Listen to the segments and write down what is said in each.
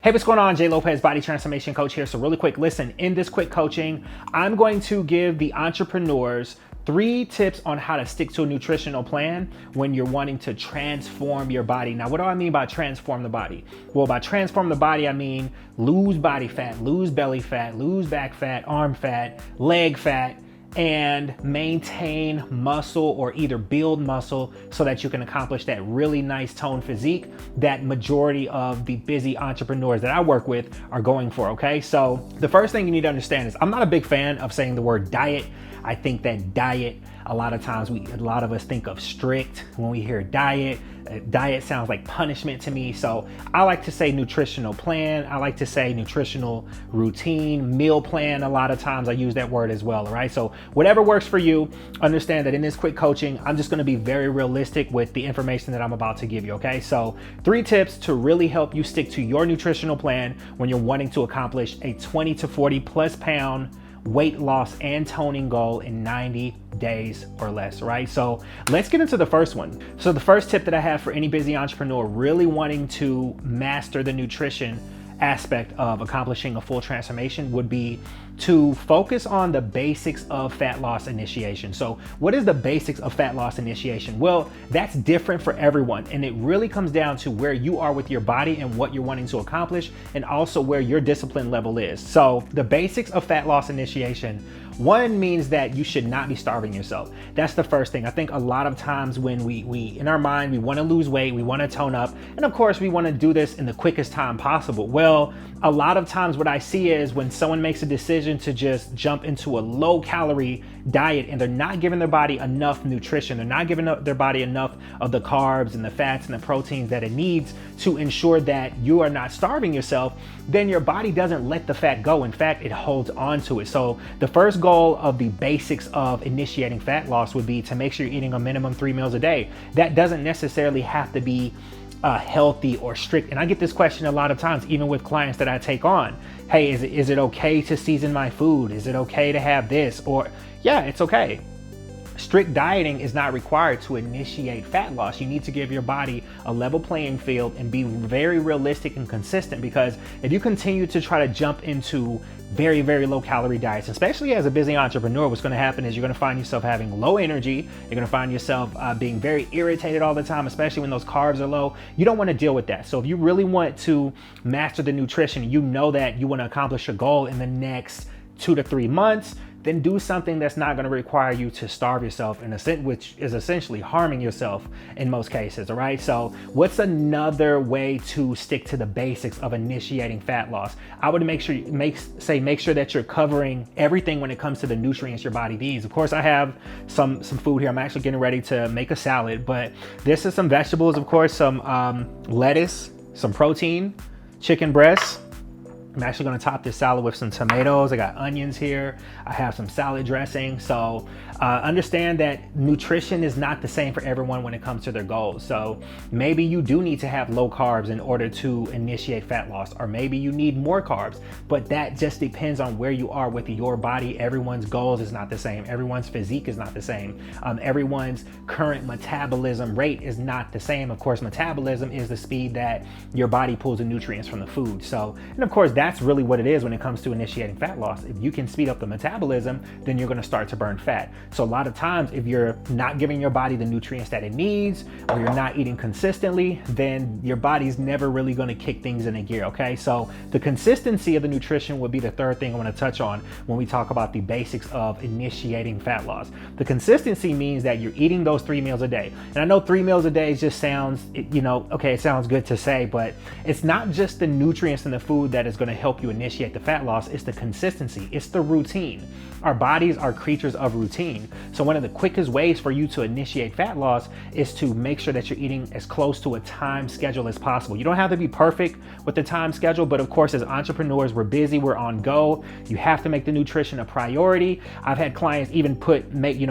Hey, what's going on? Jay Lopez, body transformation coach here. So really quick, listen, in this quick coaching, I'm going to give the entrepreneurs 3 tips on how to stick to a nutritional plan when you're wanting to transform your body. Now, what do I mean by transform the body? Well, by transform the body, I mean lose body fat, lose belly fat, lose back fat, arm fat, leg fat, and maintain muscle or either build muscle so that you can accomplish that really nice toned physique that majority of the busy entrepreneurs that I work with are going for, okay? So the first thing you need to understand is I'm not a big fan of saying the word diet. I think that diet, a lot of times a lot of us think of strict when we hear diet. Diet sounds like punishment to me. So I like to say nutritional plan. I like to say nutritional routine, meal plan. A lot of times I use that word as well, all right? So whatever works for you, understand that in this quick coaching, I'm just gonna be very realistic with the information that I'm about to give you, okay? So 3 tips to really help you stick to your nutritional plan when you're wanting to accomplish a 20 to 40 plus pound weight loss and toning goal in 90 days or less, right? So let's get into the first one. So the first tip that I have for any busy entrepreneur really wanting to master the nutrition aspect of accomplishing a full transformation would be to focus on the basics of fat loss initiation. So what is the basics of fat loss initiation? Well, that's different for everyone. And it really comes down to where you are with your body and what you're wanting to accomplish, and also where your discipline level is. So the basics of fat loss initiation, one means that you should not be starving yourself. That's the first thing. I think a lot of times when we in our mind, we want to lose weight, we want to tone up, and of course we want to do this in the quickest time possible. Well, a lot of times what I see is when someone makes a decision to just jump into a low calorie diet and they're not giving their body enough nutrition, they're not giving their body enough of the carbs and the fats and the proteins that it needs to ensure that you are not starving yourself, then your body doesn't let the fat go. In fact, it holds on to it. So the first goal of the basics of initiating fat loss would be to make sure you're eating a minimum 3 meals a day. That doesn't necessarily have to be healthy or strict. And I get this question a lot of times, even with clients that I take on. Hey, is it okay to season my food? Is it okay to have this? Or yeah, it's okay. Strict dieting is not required to initiate fat loss. You need to give your body a level playing field and be very realistic and consistent, because if you continue to try to jump into very, very low calorie diets, especially as a busy entrepreneur, what's going to happen is you're going to find yourself having low energy. You're going to find yourself being very irritated all the time, especially when those carbs are low. You don't want to deal with that. So if you really want to master the nutrition, you know that you want to accomplish a goal in the next 2 to 3 months, then do something that's not going to require you to starve yourself, which is essentially harming yourself in most cases, all right? So what's another way to stick to the basics of initiating fat loss? I would make sure that you're covering everything when it comes to the nutrients your body needs. Of course, I have some food here. I'm actually getting ready to make a salad, but this is some vegetables, of course, some lettuce, some protein, chicken breasts. I'm actually going to top this salad with some tomatoes. I got onions here. I have some salad dressing. So understand that nutrition is not the same for everyone when it comes to their goals. So maybe you do need to have low carbs in order to initiate fat loss, or maybe you need more carbs, but that just depends on where you are with your body. Everyone's goals is not the same. Everyone's physique is not the same. Everyone's current metabolism rate is not the same. Of course, metabolism is the speed that your body pulls the nutrients from the food. So, and of course, that's really what it is when it comes to initiating fat loss. If you can speed up the metabolism, then you're going to start to burn fat. So a lot of times, if you're not giving your body the nutrients that it needs, or you're not eating consistently, then your body's never really going to kick things into gear, okay? So the consistency of the nutrition would be the third thing I want to touch on when we talk about the basics of initiating fat loss. The consistency means that you're eating those 3 meals a day. And I know 3 meals a day just sounds, okay, it sounds good to say, but it's not just the nutrients in the food that is going to help you initiate the fat loss. It's the consistency. It's the routine. Our bodies are creatures of routine. So one of the quickest ways for you to initiate fat loss is to make sure that you're eating as close to a time schedule as possible. You don't have to be perfect with the time schedule, but of course, as entrepreneurs, we're busy, we're on go. You have to make the nutrition a priority. I've had clients even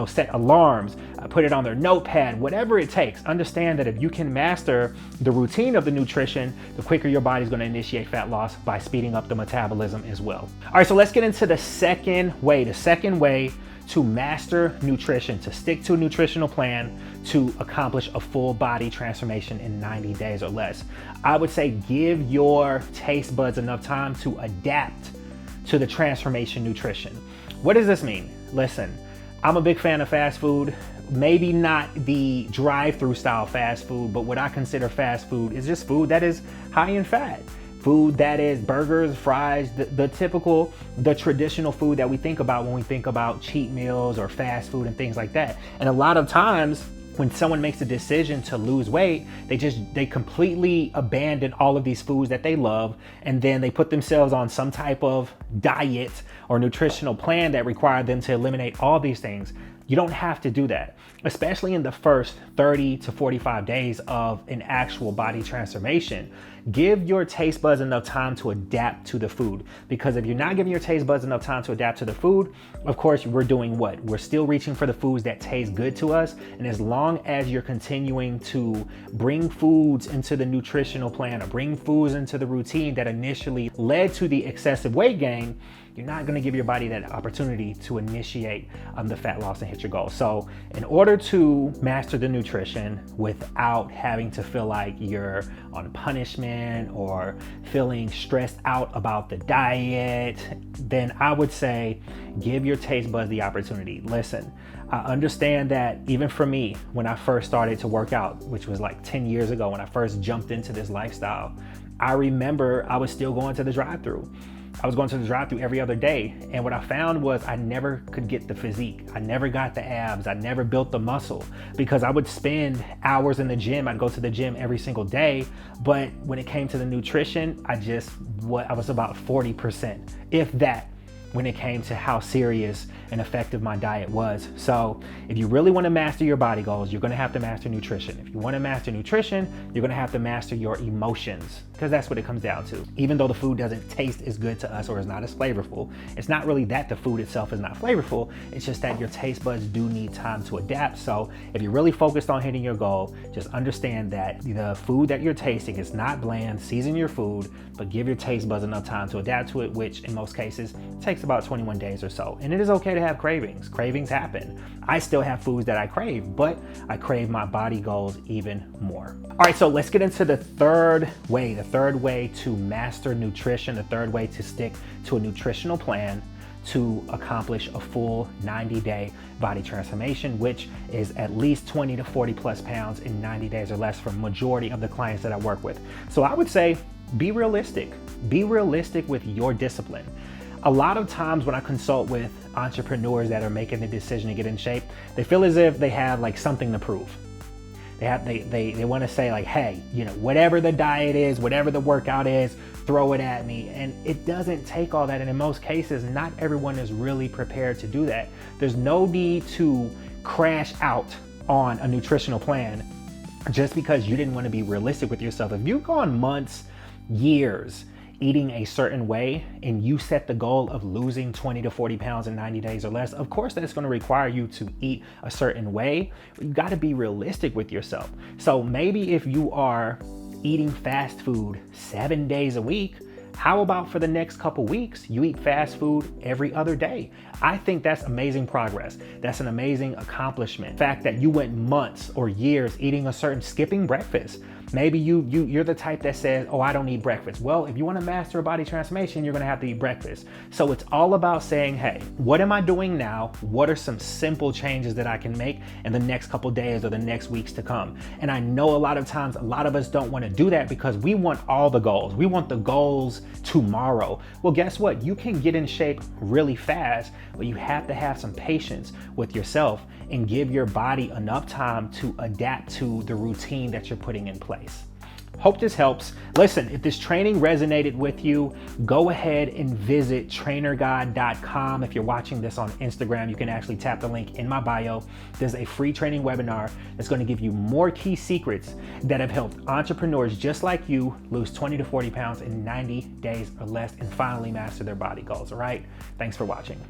set alarms, put it on their notepad, whatever it takes. Understand that if you can master the routine of the nutrition, the quicker your body's going to initiate fat loss by speeding up the metabolism as well. All right, so let's get into the second way to master nutrition, to stick to a nutritional plan, to accomplish a full body transformation in 90 days or less. I would say give your taste buds enough time to adapt to the transformation nutrition. What does this mean? Listen, I'm a big fan of fast food. Maybe not the drive-through style fast food, but what I consider fast food is just food that is high in fat. Food that is burgers, fries, the traditional food that we think about when we think about cheat meals or fast food and things like that. And a lot of times when someone makes a decision to lose weight, they completely abandon all of these foods that they love, and then they put themselves on some type of diet or nutritional plan that require them to eliminate all these things. You don't have to do that, especially in the first 30 to 45 days of an actual body transformation. Give your taste buds enough time to adapt to the food, because if you're not giving your taste buds enough time to adapt to the food, of course, we're doing what? We're still reaching for the foods that taste good to us. And as long as you're continuing to bring foods into the nutritional plan or bring foods into the routine that initially led to the excessive weight gain, you're not going to give your body that opportunity to initiate the fat loss and hit your goal. So in order to master the nutrition without having to feel like you're on punishment or feeling stressed out about the diet, then I would say give your taste buds the opportunity. Listen, I understand that even for me, when I first started to work out, which was like 10 years ago, when I first jumped into this lifestyle, I remember I was still going to the drive-thru. I was going to the drive-thru every other day. And what I found was I never could get the physique. I never got the abs. I never built the muscle, because I would spend hours in the gym. I'd go to the gym every single day. But when it came to the nutrition, I was about 40%, if that, when it came to how serious and effective my diet was. So if you really want to master your body goals, you're going to have to master nutrition. If you want to master nutrition, you're going to have to master your emotions, because that's what it comes down to. Even though the food doesn't taste as good to us or is not as flavorful, it's not really that the food itself is not flavorful. It's just that your taste buds do need time to adapt. So if you're really focused on hitting your goal, just understand that the food that you're tasting is not bland. Season your food, but give your taste buds enough time to adapt to it, which in most cases takes about 21 days or so. And it is okay to have cravings. Cravings happen. I still have foods that I crave, but I crave my body goals even more. All right, so let's get into the third way to master nutrition, the third way to stick to a nutritional plan to accomplish a full 90-day body transformation, which is at least 20 to 40 plus pounds in 90 days or less for majority of the clients that I work with. So I would say be realistic. Be realistic with your discipline. A lot of times when I consult with entrepreneurs that are making the decision to get in shape, they feel as if they have like something to prove. They want to say like, hey, whatever the diet is, whatever the workout is, throw it at me. And it doesn't take all that. And in most cases, not everyone is really prepared to do that. There's no need to crash out on a nutritional plan just because you didn't want to be realistic with yourself. If you've gone months, years eating a certain way, and you set the goal of losing 20 to 40 pounds in 90 days or less, of course that's going to require you to eat a certain way. You got to be realistic with yourself. So maybe if you are eating fast food 7 days a week, how about for the next couple weeks, you eat fast food every other day? I think that's amazing progress. That's an amazing accomplishment. The fact that you went months or years skipping breakfast. Maybe you're the type that says, oh, I don't eat breakfast. Well, if you want to master a body transformation, you're going to have to eat breakfast. So it's all about saying, hey, what am I doing now? What are some simple changes that I can make in the next couple days or the next weeks to come? And I know a lot of times, a lot of us don't want to do that because we want all the goals. We want the goals tomorrow. Well, guess what? You can get in shape really fast, but you have to have some patience with yourself and give your body enough time to adapt to the routine that you're putting in place. Hope this helps. Listen, if this training resonated with you, go ahead and visit trainerguide.com. If you're watching this on Instagram, you can actually tap the link in my bio. There's a free training webinar that's going to give you more key secrets that have helped entrepreneurs just like you lose 20 to 40 pounds in 90 days or less and finally master their body goals. All right. Thanks for watching.